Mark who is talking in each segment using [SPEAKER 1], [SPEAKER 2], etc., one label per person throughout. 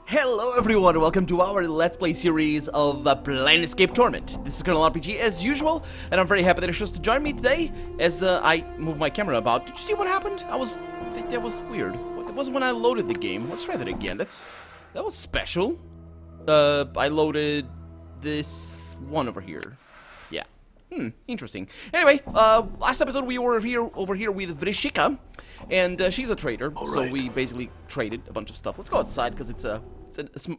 [SPEAKER 1] Hello everyone, welcome to our Let's Play series of Planescape Torment. This is Colonel RPG as usual, and I'm very happy that you chose to join me today as I move my camera about. Did you see what happened? That was weird. It wasn't when I loaded the game. Let's try that again. That was special. I loaded this one over here. Yeah. Interesting. Anyway, last episode we were over here with Vrishika, and she's a trader, so we basically traded a bunch of stuff. Let's go outside because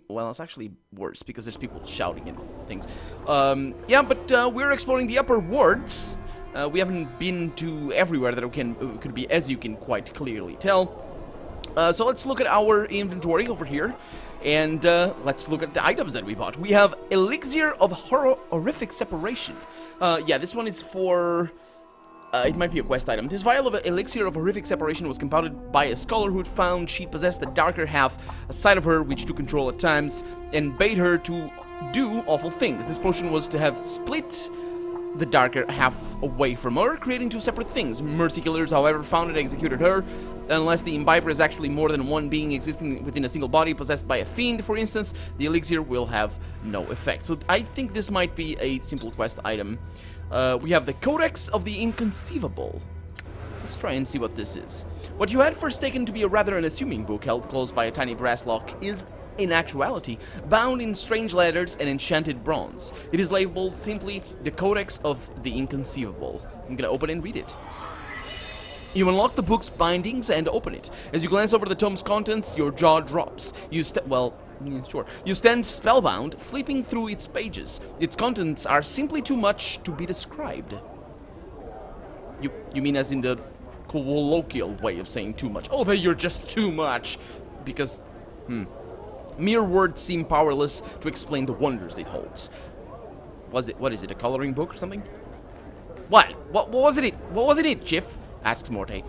[SPEAKER 1] well, it's actually worse because there's people shouting and things. Yeah, but we're exploring the upper wards. We haven't been to everywhere that could be, as you can quite clearly tell. So let's look at our inventory over here, and let's look at the items that we bought. We have Elixir of Horrific Separation. Yeah, this one is for... it might be a quest item. This vial of Elixir of Horrific Separation was compounded by a scholar who had found she possessed the darker half, a side of her which took control at times, and bade her to do awful things. This potion was to have split the darker half away from her, creating two separate things. Mercy killers, however, found and executed her. Unless the imbiber is actually more than one being existing within a single body, possessed by a fiend, for instance, the elixir will have no effect. So I think this might be a simple quest item. We have the Codex of the Inconceivable. Let's try and see what this is. What you had first taken to be a rather unassuming book held close by a tiny brass lock is, in actuality, bound in strange letters and enchanted bronze. It is labeled simply the Codex of the Inconceivable. I'm gonna open and read it. You unlock the book's bindings and open it. As you glance over the tome's contents, your jaw drops. You stand spellbound, flipping through its pages. Its contents are simply too much to be described. You mean as in the colloquial way of saying too much? Oh, that you're just too much. Because, mere words seem powerless to explain the wonders it holds. What is it, a coloring book or something? What was it? What was it, Chief? Asks Morte.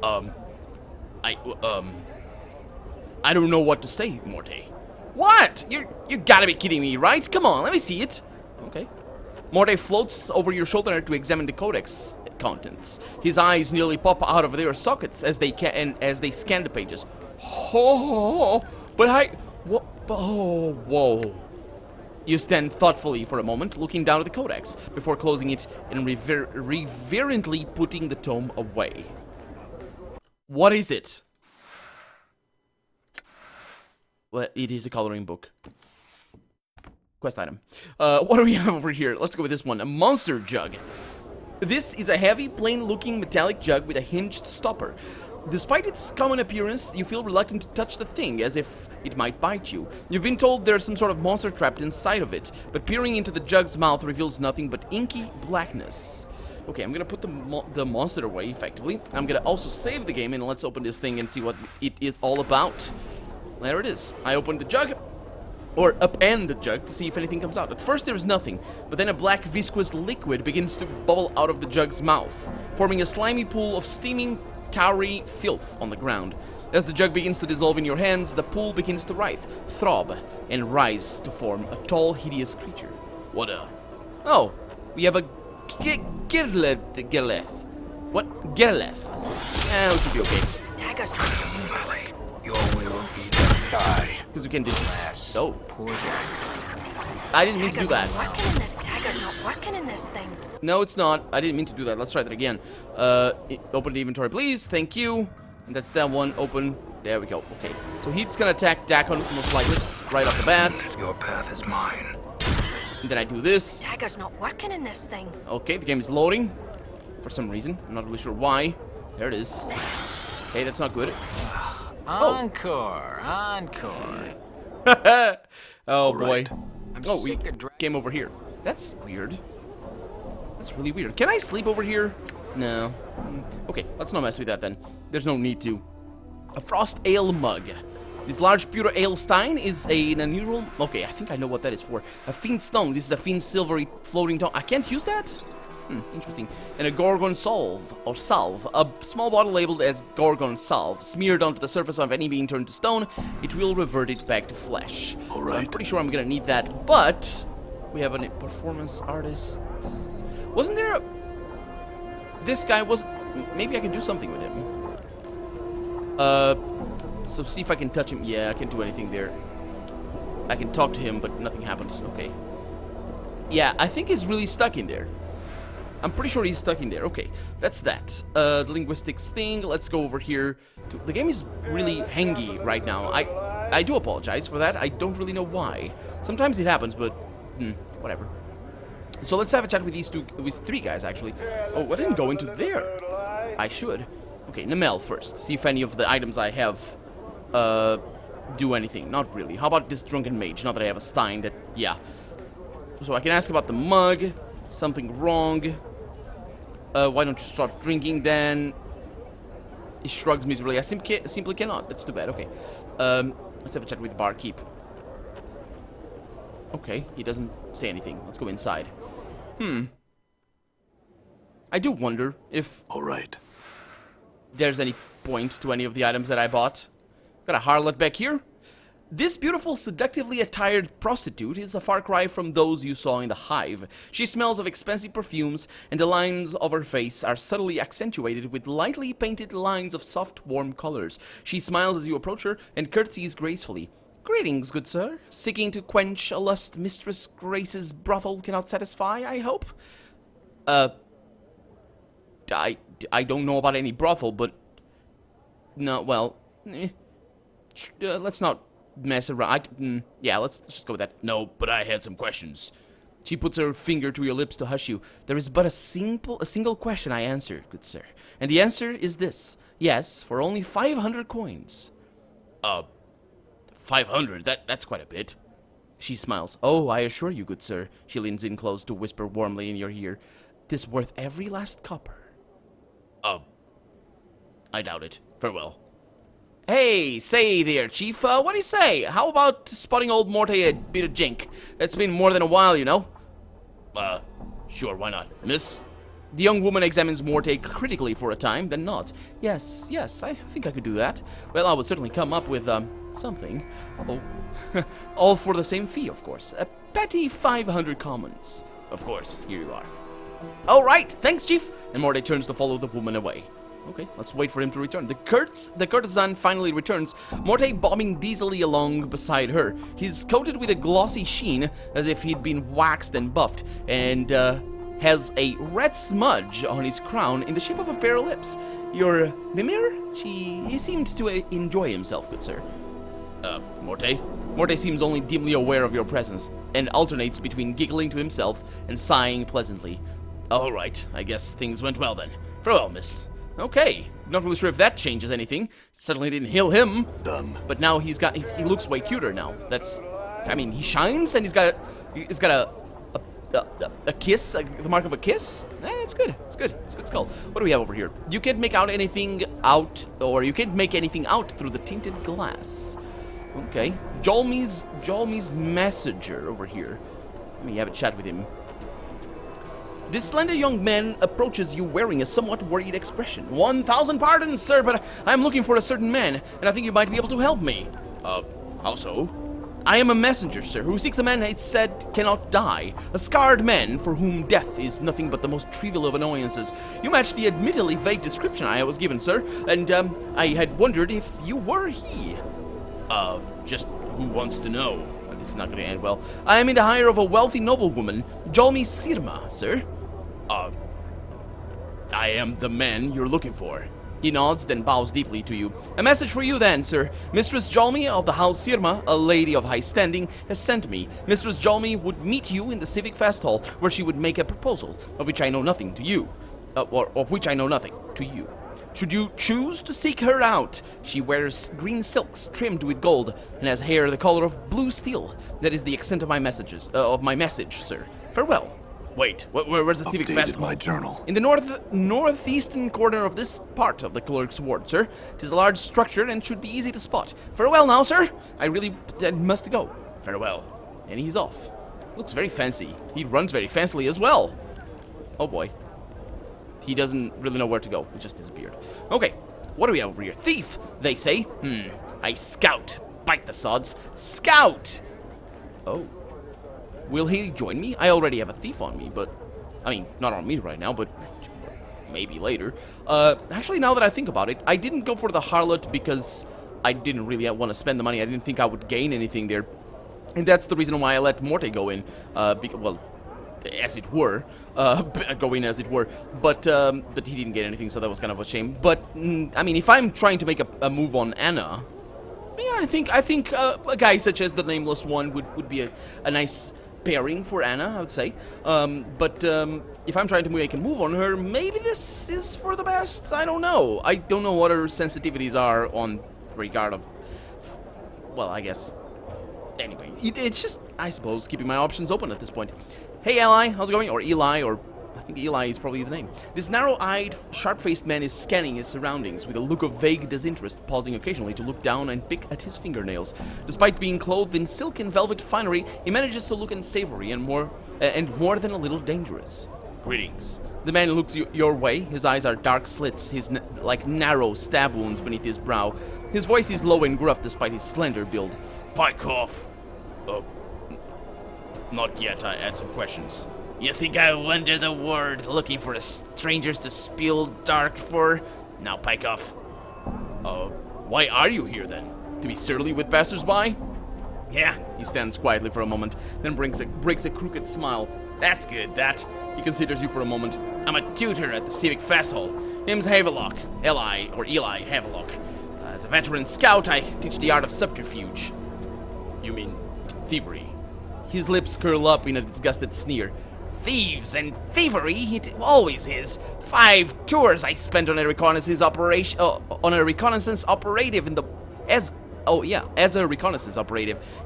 [SPEAKER 1] I don't know what to say, Morte. What? You gotta be kidding me, right? Come on, let me see it. Okay. Morte floats over your shoulder to examine the codex contents. His eyes nearly pop out of their sockets as they scan the pages. Oh, whoa. You stand thoughtfully for a moment, looking down at the codex, before closing it and reverently putting the tome away. What is it? Well, it is a coloring book. Quest item. What do we have over here? Let's go with this one. A monster jug. This is a heavy, plain-looking metallic jug with a hinged stopper. Despite its common appearance, you feel reluctant to touch the thing, as if it might bite you. You've been told there's some sort of monster trapped inside of it, but peering into the jug's mouth reveals nothing but inky blackness. Okay, I'm gonna put the monster away, effectively. I'm gonna also save the game, and let's open this thing and see what it is all about. There it is. I opened the jug, or upend the jug, to see if anything comes out. At first there's nothing, but then a black viscous liquid begins to bubble out of the jug's mouth, forming a slimy pool of steaming, towery filth on the ground. As the jug begins to dissolve in your hands, the pool begins to writhe, throb, and rise to form a tall, hideous creature. Oh, we have a Gerleth. What? Gerleth. We should be okay.
[SPEAKER 2] Your will be to die.
[SPEAKER 1] Because we can do this. Oh. I didn't mean to do that.
[SPEAKER 3] Dagger's not working in this thing.
[SPEAKER 1] No, it's not. I didn't mean to do that. Let's try that again. Open the inventory, please. Thank you. And that's that one. Open. There we go. Okay. So he's gonna attack Dakon most likely right off the bat.
[SPEAKER 2] Your path is mine.
[SPEAKER 1] And then I do this.
[SPEAKER 3] Dagger's not working in this thing.
[SPEAKER 1] Okay, the game is loading for some reason. I'm not really sure why. There it is. Okay, that's not good.
[SPEAKER 4] Encore.
[SPEAKER 1] Oh boy.
[SPEAKER 4] Oh,
[SPEAKER 1] We came over here. That's weird. That's really weird. Can I sleep over here? No. Okay, let's not mess with that then. There's no need to. A frost ale mug. This large pewter ale stein is an unusual... Okay, I think I know what that is for. A fiend stone. This is a fiend silvery floating tone. I can't use that? Interesting. And a gorgon salve, or salve. A small bottle labeled as gorgon salve. Smeared onto the surface of any being turned to stone, it will revert it back to flesh.
[SPEAKER 2] All right.
[SPEAKER 1] So I'm pretty sure I'm gonna need that, but... We have a performance artist... Wasn't there a... This guy was... Maybe I can do something with him. So see if I can touch him. Yeah, I can't do anything there. I can talk to him, but nothing happens. Okay. Yeah, I think he's really stuck in there. I'm pretty sure he's stuck in there. Okay, that's that. The linguistics thing. Let's go over here. The game is really hangy right now. I do apologize for that. I don't really know why. Sometimes it happens, but whatever. So let's have a chat with these three guys, actually. Oh, I didn't go into there. I should. Okay, Namel first. See if any of the items I have do anything. Not really. How about this drunken mage? Not that I have a Stein. That, yeah. So I can ask about the mug. Something wrong. Why don't you start drinking then? He shrugs miserably. I simply cannot. That's too bad. Okay. Let's have a chat with the barkeep. Okay, he doesn't say anything. Let's go inside. I do wonder if
[SPEAKER 2] All right.
[SPEAKER 1] there's any point to any of the items that I bought. Got a harlot back here. This beautiful, seductively attired prostitute is a far cry from those you saw in the hive. She smells of expensive perfumes, and the lines of her face are subtly accentuated with lightly painted lines of soft, warm colors. She smiles as you approach her, and curtsies gracefully. Greetings, good sir. Seeking to quench a lust Mistress Grace's brothel cannot satisfy, I hope? I don't know about any brothel, but... No, well... let's not... mess around. Yeah, let's just go with that. No, but I had some questions. She puts her finger to your lips to hush you. There is but a single question I answer, good sir. And the answer is this. Yes, for only 500 coins. 500? That's quite a bit. She smiles. Oh, I assure you, good sir. She leans in close to whisper warmly in your ear. 'Tis worth every last copper. I doubt it. Farewell. Hey, say there, Chief. What do you say? How about spotting old Morte a bit of jink? It's been more than a while, you know. Sure, why not, miss? The young woman examines Morte critically for a time, then nods. Yes, I think I could do that. Well, I would certainly come up with, something. Oh, all for the same fee, of course. A petty 500 commons. Of course, here you are. All right, thanks, Chief. And Morte turns to follow the woman away. Okay, let's wait for him to return. The courtesan finally returns, Morte bobbing diesely along beside her. He's coated with a glossy sheen, as if he'd been waxed and buffed, and has a red smudge on his crown in the shape of a pair of lips. Your Mimir? He seemed to enjoy himself, good sir. Morte? Morte seems only dimly aware of your presence, and alternates between giggling to himself and sighing pleasantly. All right, I guess things went well then. Farewell, miss. Okay, not really sure if that changes anything. Certainly didn't heal him.
[SPEAKER 2] Done.
[SPEAKER 1] But now he looks way cuter now. I mean, he shines and he's got a kiss, the mark of a kiss. It's good. It's good skull. What do we have over here? You can't make anything out through the tinted glass. Okay, Jolmi's messenger over here. Let me have a chat with him. This slender young man approaches you wearing a somewhat worried expression. 1,000 pardons, sir, but I'm looking for a certain man, and I think you might be able to help me. How so? I am a messenger, sir, who seeks a man it's said cannot die. A scarred man for whom death is nothing but the most trivial of annoyances. You match the admittedly vague description I was given, sir, and I had wondered if you were he. Just who wants to know? This is not going to end well. I am in the hire of a wealthy noblewoman, Jolmi Sirma, sir. I am the man you're looking for. He nods, then bows deeply to you. A message for you then, sir. Mistress Jolmi of the House Sirma, a lady of high standing, has sent me. Mistress Jolmi would meet you in the Civic Fest Hall, where she would make a proposal, of which I know nothing to you. Or of which I know nothing to you. Should you choose to seek her out, she wears green silks trimmed with gold, and has hair the color of blue steel. That is the extent of my message, sir. Farewell. Wait, where's the Civic Festival?
[SPEAKER 2] My journal.
[SPEAKER 1] In the northeastern corner of this part of the Clerk's Ward, sir. It is a large structure and should be easy to spot. Farewell now, sir. I really must go. Farewell. And he's off. Looks very fancy. He runs very fancily as well. Oh boy. He doesn't really know where to go. It just disappeared. Okay, what do we have over here? Thief, they say. I scout. Bite the sods. Scout! Oh. Will he join me? I already have a thief on me, but... I mean, not on me right now, but... maybe later. Actually, now that I think about it, I didn't go for the harlot because I didn't really want to spend the money. I didn't think I would gain anything there. And that's the reason why I let Morte go in, well, as it were, go in as it were, but he didn't get anything, so that was kind of a shame. But, I mean, if I'm trying to make a move on Anna, yeah, I think a guy such as the Nameless One would be a nice pairing for Anna, I would say. But if I'm trying to make a move on her, maybe this is for the best. I don't know. I don't know what her sensitivities are on regard of, well, I guess. Anyway, it's just, I suppose, keeping my options open at this point. Hey, Ally, how's it going? Or Eli, or I think Eli is probably the name. This narrow-eyed, sharp-faced man is scanning his surroundings with a look of vague disinterest, pausing occasionally to look down and pick at his fingernails. Despite being clothed in silk and velvet finery, he manages to look unsavory and more than a little dangerous. Greetings. The man looks your way. His eyes are dark slits, his like narrow stab wounds beneath his brow. His voice is low and gruff despite his slender build. Pike off. Not yet. I had some questions. You think I wander the world looking for strangers to spill dark for? Now pike off. Why are you here then? To be surly with passers-by? Yeah. He stands quietly for a moment, then breaks a crooked smile. That's good, that. He considers you for a moment. I'm a tutor at the Civic Fast Hall. Name's Havelock. Eli Havelock. As a veteran scout, I teach the art of subterfuge. You mean thievery? His lips curl up in a disgusted sneer. Thieves and thievery, it always is. 5 tours I spent on a reconnaissance operation, as a reconnaissance operative in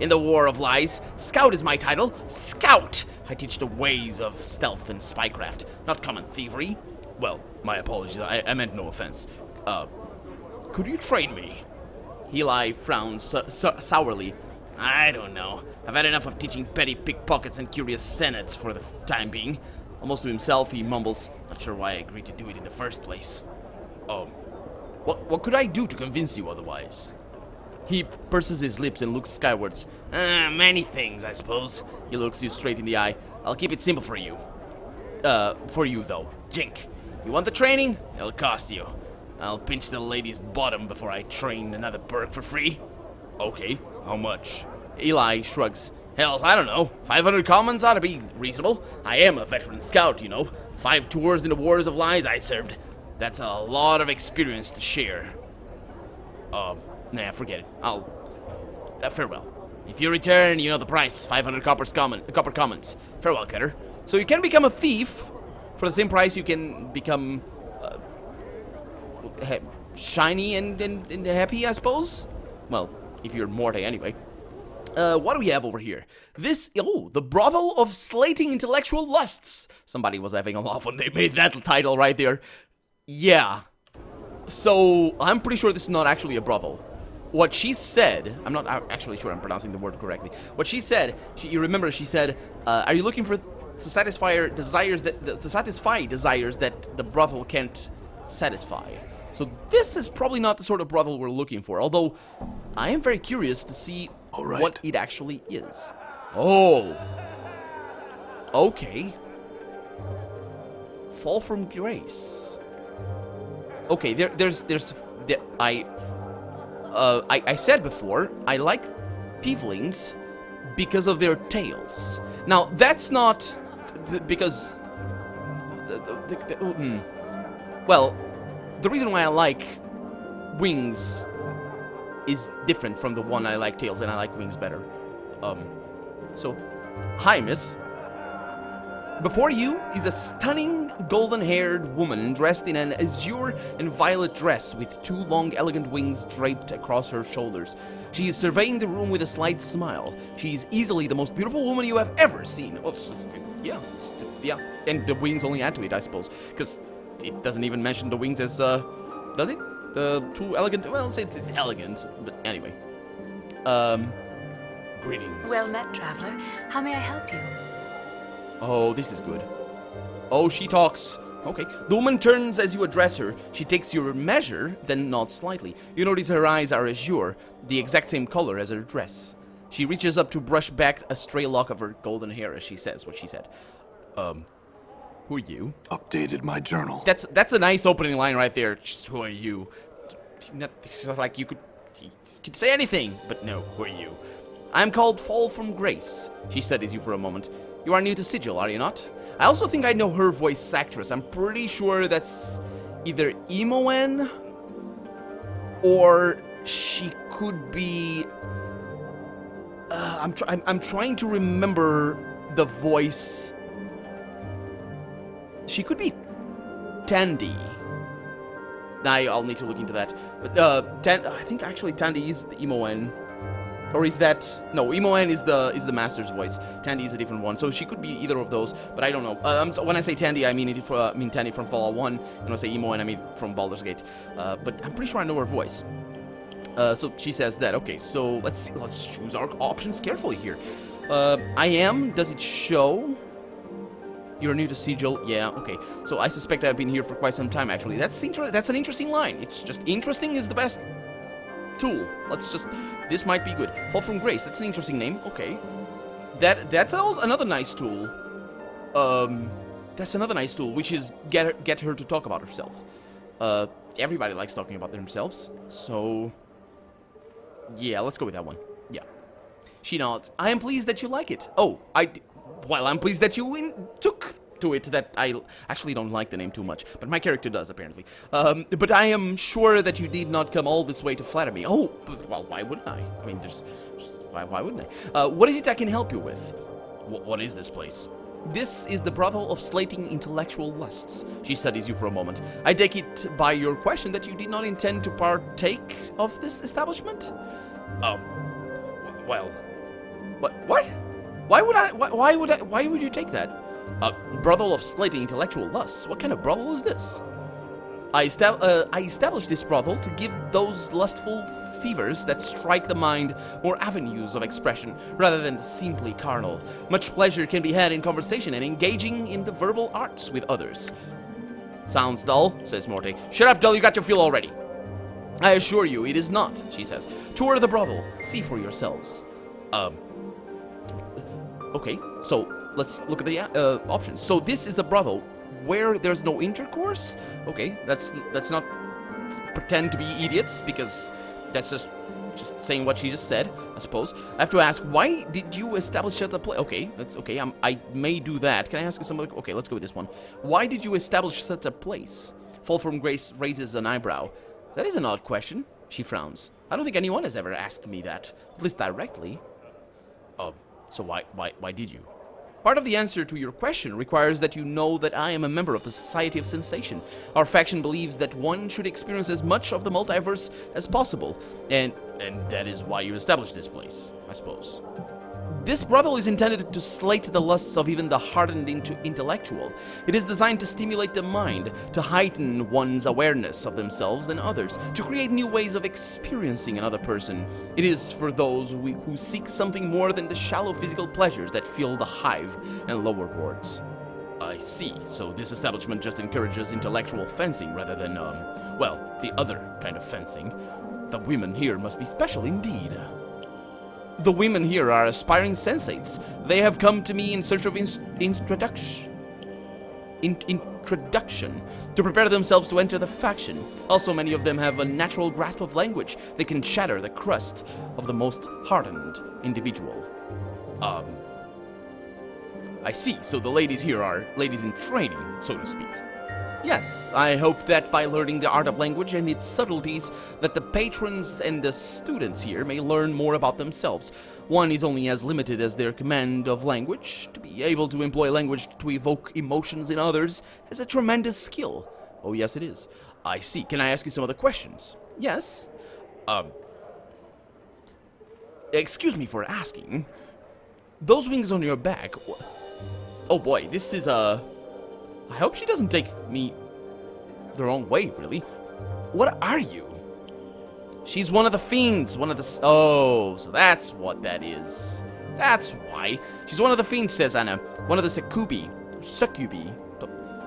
[SPEAKER 1] the War of Lies. Scout is my title. Scout! I teach the ways of stealth and spycraft, not common thievery. Well, my apologies, I meant no offense. Could you train me? Eli frowns sourly. I don't know. I've had enough of teaching petty pickpockets and curious senates for the time being. Almost to himself, he mumbles, not sure why I agreed to do it in the first place. What could I do to convince you otherwise? He purses his lips and looks skywards. Many things, I suppose. He looks you straight in the eye. I'll keep it simple for you. For you, though. Jink. You want the training? It'll cost you. I'll pinch the lady's bottom before I train another berg for free. Okay, how much? Eli shrugs. Hells, I don't know. 500 commons ought to be reasonable. I am a veteran scout, you know. 5 tours in the Wars of Lies I served. That's a lot of experience to share. Nah, forget it. Farewell. If you return, you know the price. 500 copper commons. Farewell, Cutter. So you can become a thief. For the same price, you can become shiny and happy, I suppose. Well, if you're Morte anyway. What do we have over here? The Brothel of Slating Intellectual Lusts. Somebody was having a laugh when they made that title right there. Yeah. So, I'm pretty sure this is not actually a brothel. What she said, I'm not actually sure I'm pronouncing the word correctly. What she said, you remember she said, are you looking to satisfy desires that the brothel can't satisfy? So this is probably not the sort of brothel we're looking for, although I am very curious to see what it actually is. Oh. Okay. Fall from grace. Okay, I said before, I like tieflings because of their tails. Now, that's not because well, the reason why I like wings is different from the one I like tails, and I like wings better. So, hi, miss. Before you is a stunning golden-haired woman dressed in an azure and violet dress with 2 long, elegant wings draped across her shoulders. She is surveying the room with a slight smile. She is easily the most beautiful woman you have ever seen. Oh, yeah, and the wings only add to it, I suppose, because it doesn't even mention the wings as, does it? The 2 elegant, well, it's elegant, but anyway. Greetings.
[SPEAKER 5] Well met, traveler. How may I help you?
[SPEAKER 1] Oh, this is good. Oh, she talks. Okay. The woman turns as you address her. She takes your measure, then nods slightly. You notice her eyes are azure, the exact same color as her dress. She reaches up to brush back a stray lock of her golden hair as she says what she said. Who are you?
[SPEAKER 2] Updated my journal.
[SPEAKER 1] That's a nice opening line right there. Just, who are you? It's like you could say anything, but no, who are you? I'm called Fall from Grace. She studies you for a moment. You are new to Sigil, are you not? I also think I know her voice actress. I'm pretty sure that's either Imoen or she could be... I'm trying to remember the voice. She could be Tandy. I'll need to look into that. But I think actually Tandy is the Imoen. Or is that... No, Imoen is the master's voice. Tandy is a different one. So she could be either of those, but I don't know. So when I say Tandy, I mean Tandy from Fallout 1. And when I say Imoen, I mean from Baldur's Gate. But I'm pretty sure I know her voice. So she says that. Okay, so let's see. Let's choose our options carefully here. I am... Does it show? You're new to Sigil? Yeah, okay. So I suspect I've been here for quite some time, actually. That's an interesting line. It's just interesting is the best tool. Let's just... This might be good. Fall from Grace. That's an interesting name. Okay. That's another nice tool. That's another nice tool, which is get her to talk about herself. Everybody likes talking about themselves. So... Yeah, let's go with that one. Yeah. She nods. I am pleased that you like it. Oh, well, I'm pleased that you took to it. That I actually don't like the name too much, but my character does, apparently. But I am sure that you did not come all this way to flatter me. Oh, well, why wouldn't I? I mean, why wouldn't I? What is it I can help you with? What is this place? This is the Brothel of Slating Intellectual Lusts. She studies you for a moment. I take it by your question that you did not intend to partake of this establishment? Well... What? Why would you take that? Brothel of Slating Intellectual Lusts. What kind of brothel is this? I established this brothel to give those lustful fevers that strike the mind more avenues of expression, rather than simply carnal. Much pleasure can be had in conversation and engaging in the verbal arts with others. Sounds dull, says Morte. Shut up, dull, you got your fill already. I assure you, it is not, she says. Tour the brothel. See for yourselves. Okay, so let's look at the options. So this is a brothel where there's no intercourse? Okay, let's not pretend to be idiots, because that's just saying what she just said, I suppose. I have to ask, why did you establish such a place? Okay, that's okay. I may do that. Can I ask you something? Okay, let's go with this one. Why did you establish such a place? Fall from Grace raises an eyebrow. That is an odd question. She frowns. I don't think anyone has ever asked me that, at least directly. So why did you? Part of the answer to your question requires that you know that I am a member of the Society of Sensation. Our faction believes that one should experience as much of the multiverse as possible, and that is why you established this place, I suppose. This brothel is intended to slate the lusts of even the hardened intellectual. It is designed to stimulate the mind, to heighten one's awareness of themselves and others, to create new ways of experiencing another person. It is for those who seek something more than the shallow physical pleasures that fill the hive and lower wards. I see. So this establishment just encourages intellectual fencing rather than, well, the other kind of fencing. The women here must be special indeed. The women here are aspiring sensates. They have come to me in search of introduction to prepare themselves to enter the faction. Also, many of them have a natural grasp of language. They can shatter the crust of the most hardened individual. I see. So the ladies here are ladies in training, so to speak. Yes, I hope that by learning the art of language and its subtleties, that the patrons and the students here may learn more about themselves. One is only as limited as their command of language. To be able to employ language to evoke emotions in others is a tremendous skill. Oh, yes, it is. I see. Can I ask you some other questions? Yes. Excuse me for asking. Those wings on your back... Oh, boy, this is, I hope she doesn't take me the wrong way, really. What are you? She's one of the fiends, one of the... Oh, so that's what that is. That's why. She's one of the fiends, says Anna. One of the succubi. Succubi.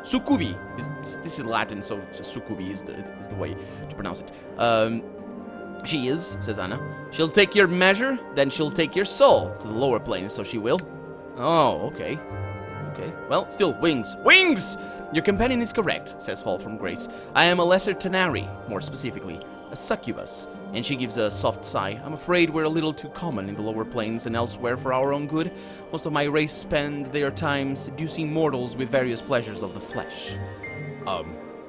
[SPEAKER 1] Succubi. This is Latin, so just succubi is the way to pronounce it. She is, says Anna. She'll take your measure, then she'll take your soul to the lower planes, so she will. Oh, okay. Okay, well, still, wings. Wings! Your companion is correct, says Fall from Grace. I am a lesser Tenari, more specifically. a succubus, and she gives a soft sigh. I'm afraid we're a little too common in the lower planes and elsewhere for our own good. Most of my race spend their time seducing mortals with various pleasures of the flesh.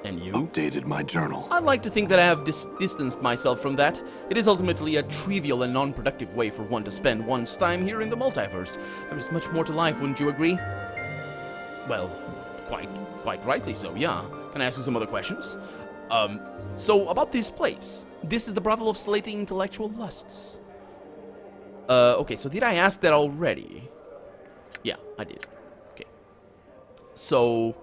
[SPEAKER 1] And you?
[SPEAKER 2] Updated my journal.
[SPEAKER 1] I'd like to think that I have distanced myself from that. It is ultimately a trivial and non-productive way for one to spend one's time here in the multiverse. There is much more to life, wouldn't you agree? Well, quite rightly so, yeah. Can I ask you some other questions? So about this place. This is the Brothel of Slating Intellectual Lusts. Okay, so did I ask that already? Yeah, I did. Okay. So,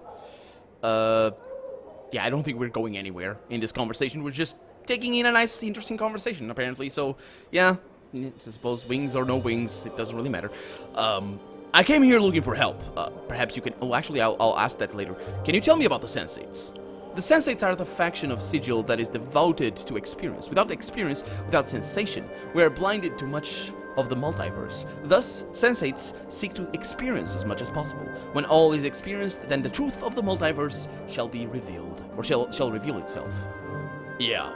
[SPEAKER 1] yeah, I don't think we're going anywhere in this conversation. We're just taking in a nice, interesting conversation, apparently. So, yeah, I suppose wings or no wings, it doesn't really matter. I came here looking for help. Perhaps you can... Oh, actually, I'll ask that later. Can you tell me about the Sensates? The Sensates are the faction of Sigil that is devoted to experience. Without experience, without sensation, we are blinded to much of the multiverse. Thus, Sensates seek to experience as much as possible. When all is experienced, then the truth of the multiverse shall be revealed, or shall reveal itself. Yeah.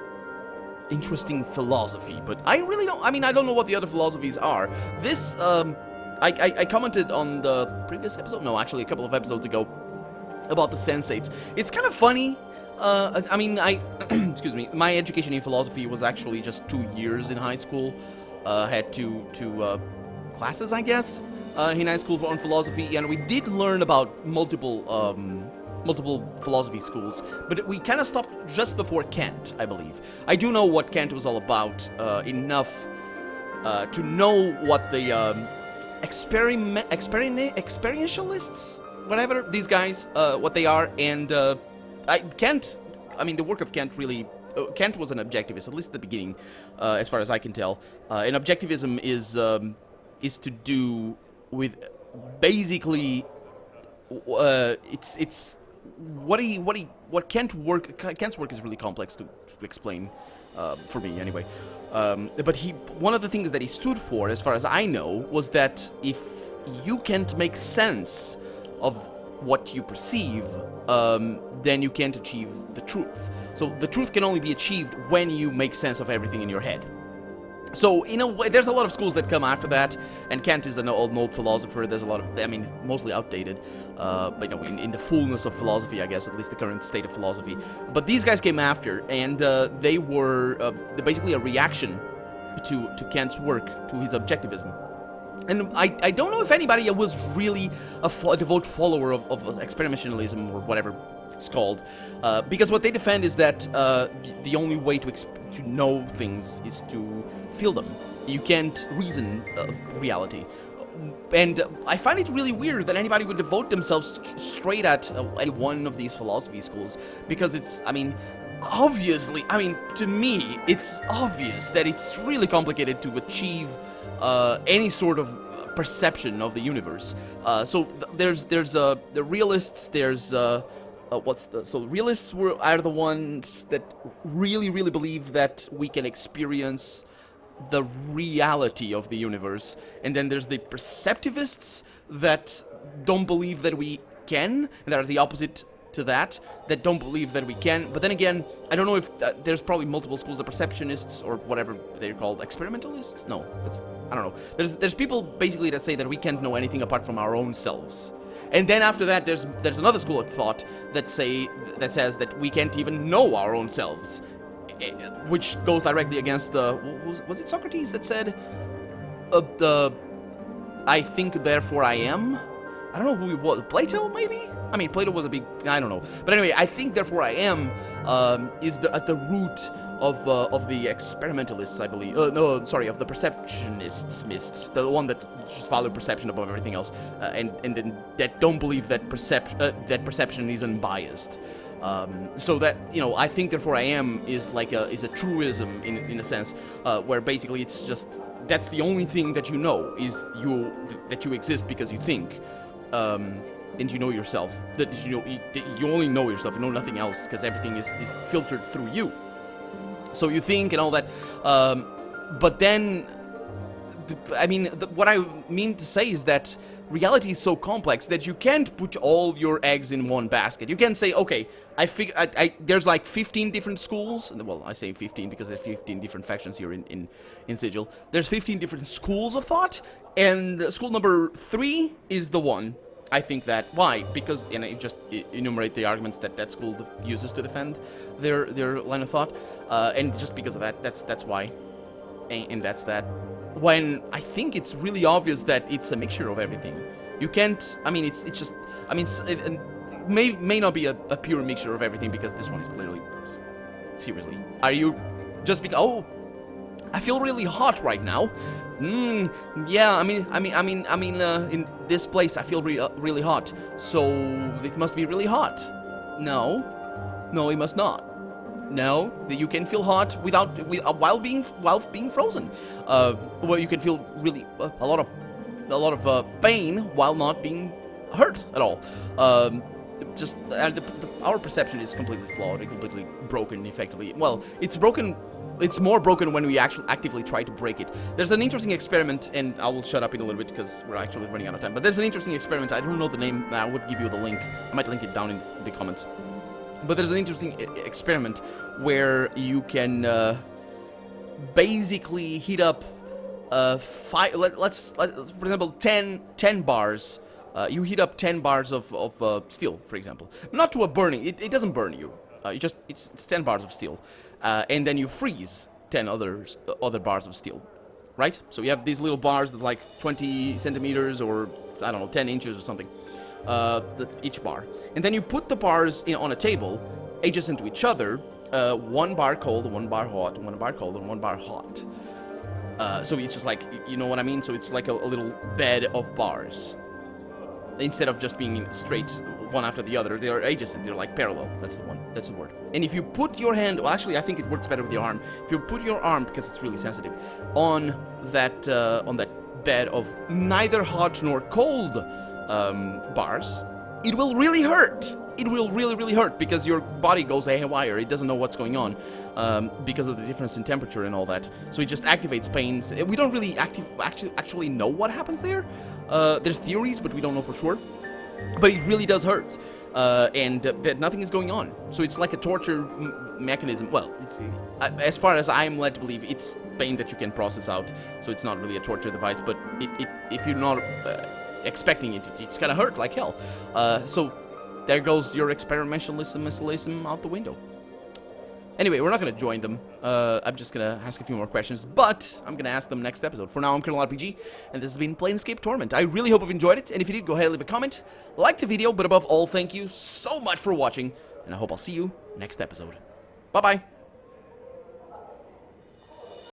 [SPEAKER 1] Interesting philosophy, but I really don't... I mean, I don't know what the other philosophies are. This, I commented on the previous episode, no, actually a couple of episodes ago, about the Sensates. It's kind of funny. I mean, excuse me, my education in philosophy was actually just 2 years in high school. Had two classes, I guess, in high school on philosophy, and we did learn about multiple philosophy schools, but we kind of stopped just before Kant, I believe. I do know what Kant was all about enough to know what the experientialists, whatever these guys, what they are, and Kant. I mean, the work of Kant really. Kant was an objectivist, at least at the beginning, as far as I can tell. And objectivism is to do with basically it's what Kant's work is really complex to explain for me anyway. But one of the things that he stood for, as far as I know, was that if you can't make sense of what you perceive, then you can't achieve the truth. So the truth can only be achieved when you make sense of everything in your head. So in a way, there's a lot of schools that come after that, and Kant is an old philosopher. There's a lot of, I mean, mostly outdated, but you know, in the fullness of philosophy, I guess, at least the current state of philosophy. But these guys came after, and they were basically a reaction to Kant's work, to his objectivism. And I don't know if anybody was really a devout follower of experimentalism or whatever it's called, because what they defend is that the only way to know things is to feel them. You can't reason reality. And I find it really weird that anybody would devote themselves straight at any one of these philosophy schools, because it's, I mean, obviously, I mean, to me, it's obvious that it's really complicated to achieve any sort of perception of the universe. So there's the realists. There's realists are the ones that really believe that we can experience the reality of the universe, and then there's the perceptivists that don't believe that we can, and that are the opposite to that don't believe that we can. But then again, I don't know if there's probably multiple schools of perceptionists or whatever they're called, experimentalists. No, I don't know. There's people basically that say that we can't know anything apart from our own selves. And then after that, there's another school of thought that says that we can't even know our own selves, which goes directly against was it Socrates that said I think therefore I am? I don't know who he was. Plato, maybe? I mean, Plato was a big... I don't know. But anyway, I think therefore I am is at the root of the experimentalists, I believe. No, sorry, of the perceptionists, the one that just follow perception above everything else, and then that don't believe that perception is unbiased. So that, you know, I think therefore I am is like a truism in a sense, where basically it's just that's the only thing that you know is that you exist because you think. And you know yourself. That you only know yourself. You know nothing else because everything is filtered through you. So you think and all that. But then, I mean, what I mean to say is that reality is so complex that you can't put all your eggs in one basket. You can't say, okay, there's like 15 different schools. Well, I say 15 because there's 15 different factions here in Sigil. There's 15 different schools of thought, and school number 3 is the one. I think that. Why? Because, and I just enumerate the arguments that school uses to defend their line of thought, and just because of that, that's why. And that's that. When I think it's really obvious that it's a mixture of everything. You can't. I mean, it's just. I mean, it may not be a pure mixture of everything because this one is clearly. Seriously, are you just because? Oh, I feel really hot right now. Yeah. I mean, in this place I feel really hot. So it must be really hot. No, it must not. No, that you can feel hot while being frozen. Well, you can feel really a lot of pain while not being hurt at all. Just our perception is completely flawed and completely broken. Effectively, well, it's broken. It's more broken when we actually actively try to break it. There's an interesting experiment, and I will shut up in a little bit because we're actually running out of time. But there's an interesting experiment. I don't know the name. I would give you the link. I might link it down in the comments. But there's an interesting experiment where you can basically heat up let's for example 10 bars. You heat up 10 bars of steel, for example. Not to a burning. It doesn't burn you. It's 10 bars of steel, and then you freeze 10 other bars of steel, right? So you have these little bars that are like 20 centimeters or I don't know 10 inches or something. Each bar, and then you put the bars on a table adjacent to each other, one bar cold, one bar hot, one bar cold, and one bar hot. So it's just like, you know what I mean? So it's like a little bed of bars. Instead of just being straight one after the other, they are adjacent, they're like parallel. That's the word. And if you put your hand, well, actually I think it works better with your arm. If you put your arm, because it's really sensitive, on that bed of neither hot nor cold bars, it will really hurt. It will really hurt because your body goes haywire. It doesn't know what's going on because of the difference in temperature and all that. So it just activates pains. We don't really actually know what happens there. There's theories, but we don't know for sure. But it really does hurt, and that nothing is going on. So it's like a torture mechanism. Well, it's, as far as I'm led to believe, it's pain that you can process out. So it's not really a torture device. But if you're not expecting it, it's gonna hurt like hell. So there goes your experimentalism out the window. Anyway, we're not gonna join them. I'm just gonna ask a few more questions, but I'm gonna ask them next episode. For now, I'm Colonel RPG, and this has been Planescape Torment. I really hope you've enjoyed it, and if you did, go ahead and leave a comment, like the video, but above all, thank you so much for watching, and I hope I'll see you next episode. Bye-bye!